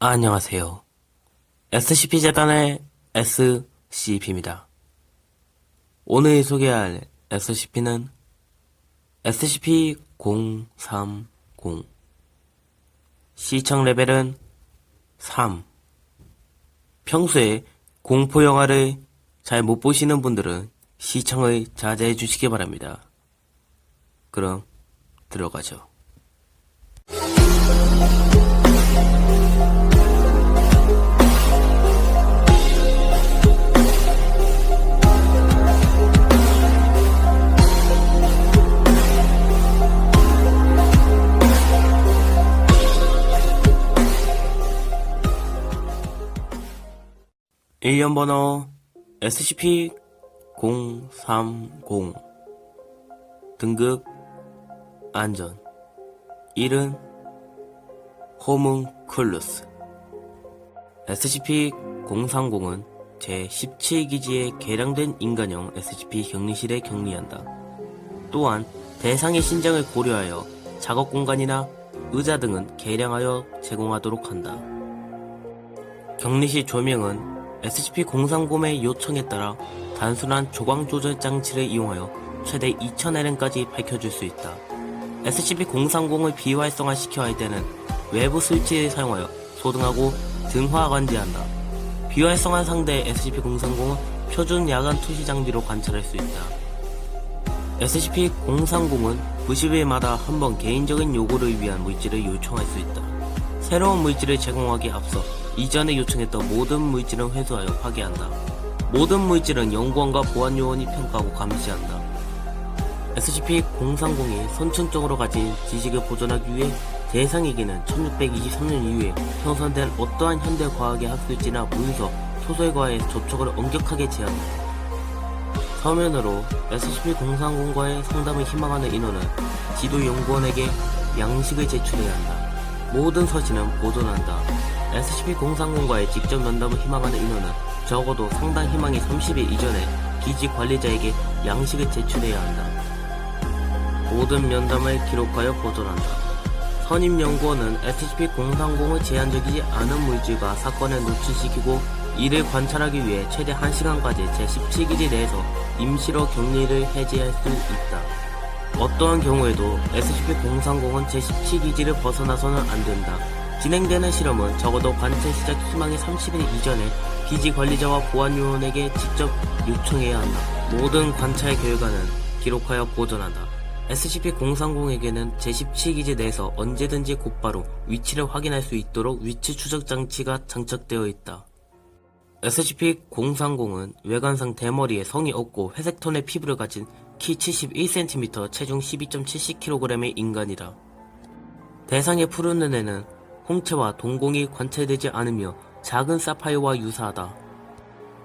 안녕하세요. SCP-재단의 SCP입니다. 오늘 소개할 SCP는 SCP-030. 시청 레벨은 3. 평소에 공포영화를 잘 못 보시는 분들은 시청을 자제해 주시기 바랍니다. 그럼 들어가죠. 1년 번호 SCP-030. 등급 안전. 이름 호문클루스. SCP-030은 제17기지에 개량된 인간형 SCP 격리실에 격리한다. 또한 대상의 신장을 고려하여 작업 공간이나 의자 등은 개량하여 제공하도록 한다. 격리실 조명은 SCP-030의 요청에 따라 단순한 조광 조절 장치를 이용하여 최대 2000L까지 밝혀줄 수 있다. SCP-030을 비활성화시켜야 할 때는 외부 스위치를 사용하여 소등하고 등화 관리한다. 비활성화 상대의 SCP-030은 표준 야간 투시 장비로 관찰할 수 있다. SCP-030은 90일마다 한 번 개인적인 요구를 위한 물질을 요청할 수 있다. 새로운 물질을 제공하기에 앞서 이전에 요청했던 모든 물질은 회수하여 파괴한다. 모든 물질은 연구원과 보안요원이 평가하고 감시한다. SCP-030이 선천적으로 가진 지식을 보존하기 위해 대상에게는 1623년 이후에 형성된 어떠한 현대 과학의 학술지나 문서, 소설과의 접촉을 엄격하게 제한한다. 서면으로 SCP-030과의 상담을 희망하는 인원은 지도연구원에게 양식을 제출해야 한다. 모든 서신은 보존한다. SCP-030과의 직접 면담을 희망하는 인원은 적어도 상당 희망이 30일 이전에 기지 관리자에게 양식을 제출해야 한다. 모든 면담을 기록하여 보존한다. 선임연구원은 SCP-030을 제한적이지 않은 물질과 사건을 노출시키고 이를 관찰하기 위해 최대 1시간까지 제17기지 내에서 임시로 격리를 해제할 수 있다. 어떠한 경우에도 SCP-030은 제17기지를 벗어나서는 안 된다. 진행되는 실험은 적어도 관찰 시작 희망이 30일 이전에 기지 관리자와 보안요원에게 직접 요청해야 한다. 모든 관찰 결과는 기록하여 보존한다. SCP-030에게는 제17기지 내에서 언제든지 곧바로 위치를 확인할 수 있도록 위치 추적 장치가 장착되어 있다. SCP-030은 외관상 대머리에 성이 없고 회색 톤의 피부를 가진 키 71cm, 체중 12.70kg의 인간이다. 대상의 푸른 눈에는 홍채와 동공이 관찰되지 않으며 작은 사파이어와 유사하다.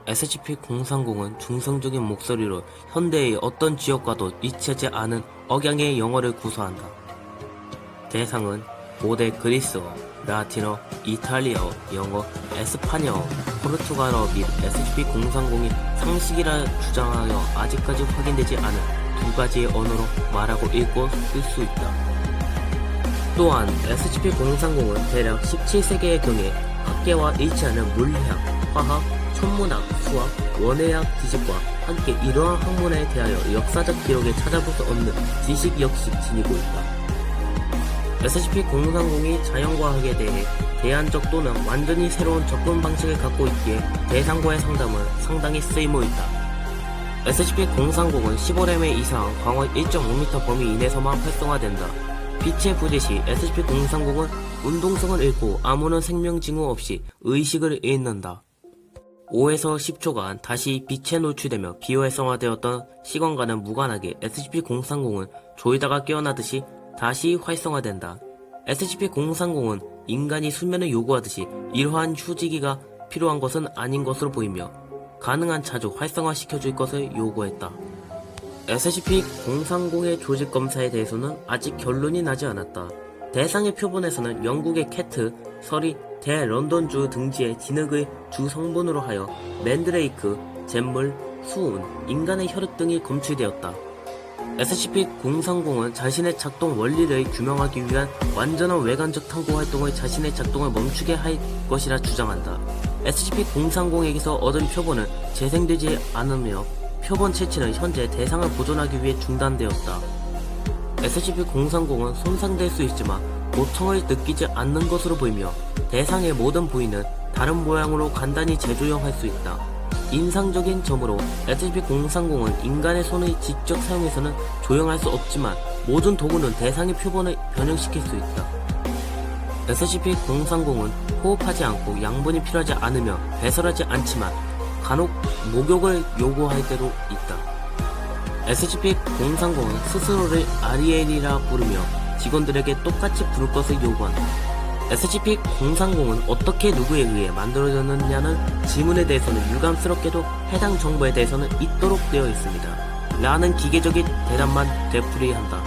SCP-030은 중성적인 목소리로 현대의 어떤 지역과도 일치하지 않은 억양의 영어를 구사한다. 대상은 고대 그리스어, 라틴어, 이탈리아어, 영어, 에스파냐어, 포르투갈어 및 SCP-030이 상식이라 주장하여 아직까지 확인되지 않은 두 가지의 언어로 말하고 읽고 쓸 수 있다. 또한 SCP-030은 대략 17세기의 경에 학계와 일치하는 물리학, 화학, 천문학, 수학, 원해학 지식과 함께 이러한 학문에 대하여 역사적 기록에 찾아볼 수 없는 지식 역시 지니고 있다. SCP-030이 자연과학에 대해 대안적 또는 완전히 새로운 접근 방식을 갖고 있기에 대상과의 상담은 상당히 쓰임없다. SCP-030은 15레벨 이상 광원 1.5m 범위 이내에서만 활성화된다. 빛의 부재 시 SCP-030은 운동성을 잃고 아무런 생명 징후 없이 의식을 잃는다. 5에서 10초간 다시 빛에 노출되며 비활성화되었던 시간과는 무관하게 SCP-030은 졸다가 깨어나듯이 다시 활성화된다. SCP-030은 인간이 수면을 요구하듯이 이러한 휴지기가 필요한 것은 아닌 것으로 보이며 가능한 자주 활성화시켜줄 것을 요구했다. SCP-030의 조직 검사에 대해서는 아직 결론이 나지 않았다. 대상의 표본에서는 영국의 캐트, 서리, 대런던주 등지의 진흙의 주 성분으로 하여 맨드레이크, 잿물, 수은, 인간의 혈액 등이 검출되었다. SCP-030은 자신의 작동 원리를 규명하기 위한 완전한 외관적 탐구 활동을 자신의 작동을 멈추게 할 것이라 주장한다. SCP-030에게서 얻은 표본은 재생되지 않으며 표본 채취는 현재 대상을 보존하기 위해 중단되었다. SCP-030은 손상될 수 있지만 고통을 느끼지 않는 것으로 보이며 대상의 모든 부위는 다른 모양으로 간단히 재조형할 수 있다. 인상적인 점으로 SCP-030은 인간의 손을 직접 사용해서는 조형할 수 없지만 모든 도구는 대상의 표본을 변형시킬 수 있다. SCP-030은 호흡하지 않고 양분이 필요하지 않으며 배설하지 않지만 간혹 목욕을 요구할 때도 있다. SCP-030은 스스로를 아리엘이라 부르며 직원들에게 똑같이 부를 것을 요구한다. SCP-030은 어떻게 누구에 의해 만들어졌느냐는 질문에 대해서는 유감스럽게도 해당 정보에 대해서는 있도록 되어 있습니다. 라는 기계적인 대답만 되풀이한다.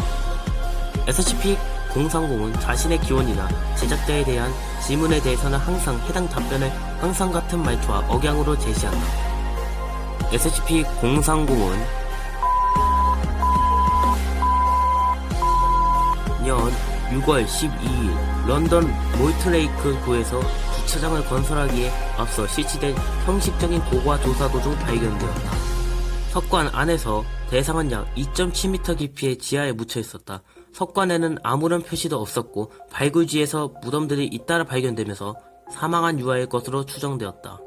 SCP-030은 자신의 기원이나 제작자에 대한 질문에 대해서는 항상 해당 답변을 항상 같은 말투와 억양으로 제시한다. SCP-030은 년 6월 12일 런던 몰트레이크 구에서 주차장을 건설하기에 앞서 실시된 형식적인 고고화 조사 도중 발견되었다. 석관 안에서 대상은 약 2.7m 깊이의 지하에 묻혀 있었다. 석관에는 아무런 표시도 없었고 발굴지에서 무덤들이 잇따라 발견되면서 사망한 유아일 것으로 추정되었다.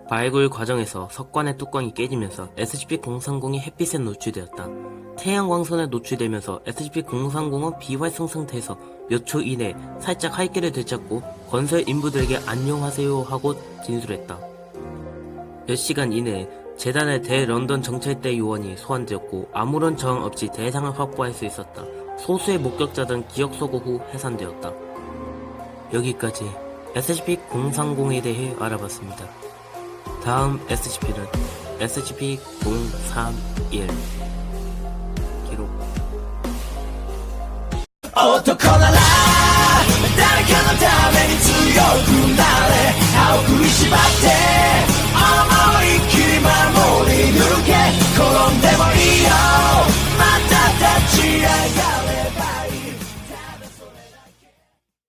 발굴 과정에서 석관의 뚜껑이 깨지면서 SCP-030이 햇빛에 노출되었다. 태양광선에 노출되면서 SCP-030은 비활성 상태에서 몇 초 이내 살짝 활기를 되찾고 건설 인부들에게 안녕하세요 하고 진술했다. 몇 시간 이내에 재단의 대런던 정찰대 요원이 소환되었고 아무런 저항 없이 대상을 확보할 수 있었다. 소수의 목격자들은 기억 소고 후 해산되었다. 여기까지 SCP-030에 대해 알아봤습니다. 다음 SCP는 SCP-031 기록.